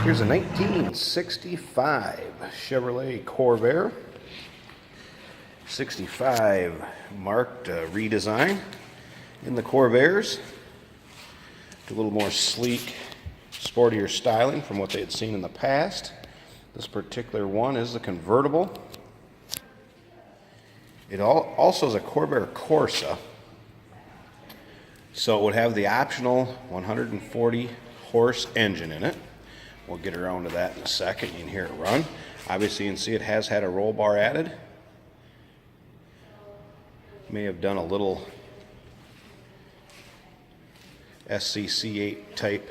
Here's a 1965 Chevrolet Corvair. 65 marked redesign in the Corvairs. A little more sleek, sportier styling from what they had seen in the past. This particular one is the convertible. It also is a Corvair Corsa. So it would have the optional 140 horse engine in it. We'll get around to that in a second. You can hear it run. Obviously you can see it has had a roll bar added. May have done a little SCC8 type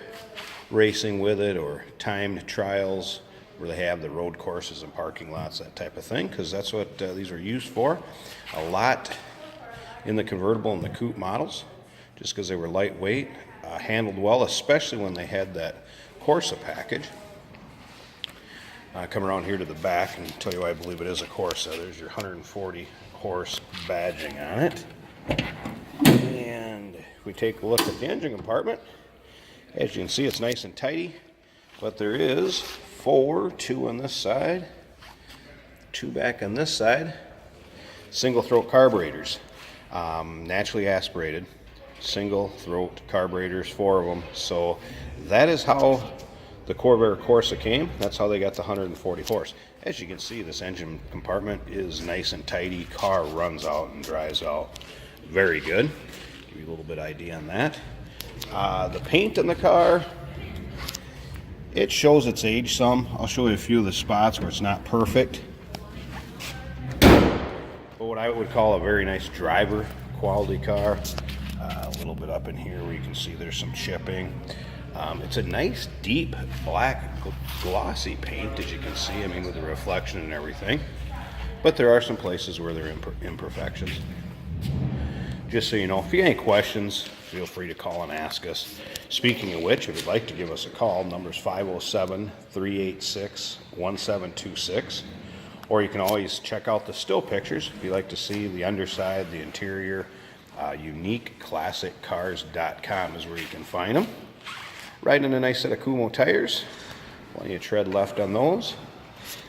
racing with it, or timed trials where they have the road courses and parking lots, that type of thing, because that's what these are used for. A lot in the convertible and the coupe models, just because they were lightweight, handled well, especially when they had that Corsa package. Come around here to the back and tell you why I believe it is a Corsa. There's your 140 horse badging on it. And if we take a look at the engine compartment, as you can see, it's nice and tidy, but there is 4, 2 on this side, 2 back on this side, single throat carburetors, naturally aspirated, single throat carburetors, 4 of them. So that is how the Corvair Corsa came. That's how they got the 140 horse. As you can see, this engine compartment is nice and tidy. Car runs out and dries out very good. Give you a little bit of idea on that. The paint in the car, it shows its age some. I'll show you a few of the spots where it's not perfect. But what I would call a very nice driver quality car. A little bit up in here where you can see there's some chipping. It's a nice deep black glossy paint, as you can see, I mean, with the reflection and everything. But there are some places where there are imperfections. Just so you know, if you have any questions, feel free to call and ask us. Speaking of which, if you'd like to give us a call, number's 507-386-1726. Or you can always check out the still pictures if you'd like to see the underside, the interior. UniqueClassicCars.com is where you can find them. Riding in a nice set of Kumo tires. Plenty of tread left on those.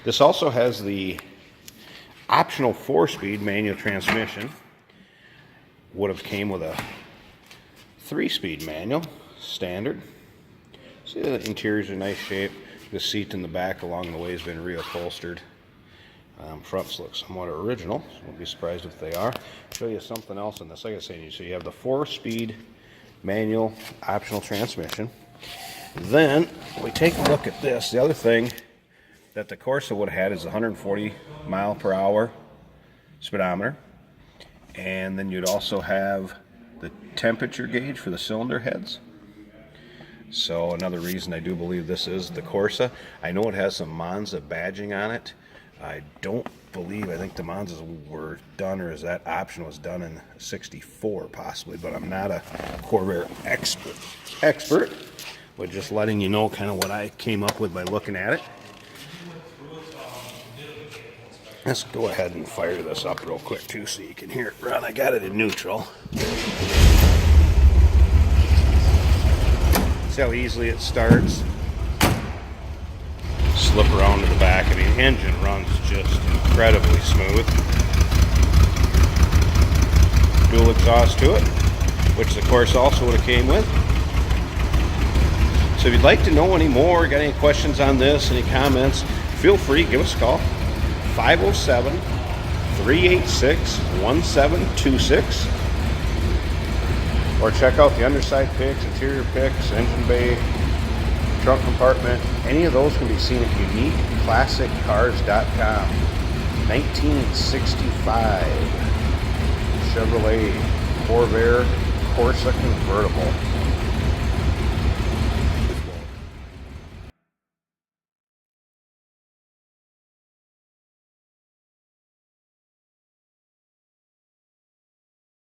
This also has the optional 4-speed manual transmission. Would have came with a 3-speed manual, standard. See, the interior's in nice shape. The seat in the back along the way has been reupholstered. Fronts look somewhat original, so won't be surprised if they are. Show you something else in this. Like I said, so you have the 4-speed manual optional transmission. Then we take a look at this. The other thing that the Corsa would have had is 140 mile per hour speedometer. And then you'd also have the temperature gauge for the cylinder heads. So another reason I do believe this is the Corsa. I know it has some Monza badging on it. I don't believe, I think the Monzas were done, or is that option was done in 64 possibly, but I'm not a Corvair expert, but just letting you know kind of what I came up with by looking at it. Let's go ahead and fire this up real quick too so you can hear it run. I got it in neutral. See how easily it starts? Slip around to the back. I mean, the engine runs just incredibly smooth. Dual exhaust to it, which the Corsa also would have came with. So if you'd like to know any more, got any questions on this, any comments, feel free, give us a call. 507-386-1726. Or check out the underside pics, interior pics, engine bay, trunk compartment. Any of those can be seen at UniqueClassicCars.com. 1965 Chevrolet Corvair Corsa convertible.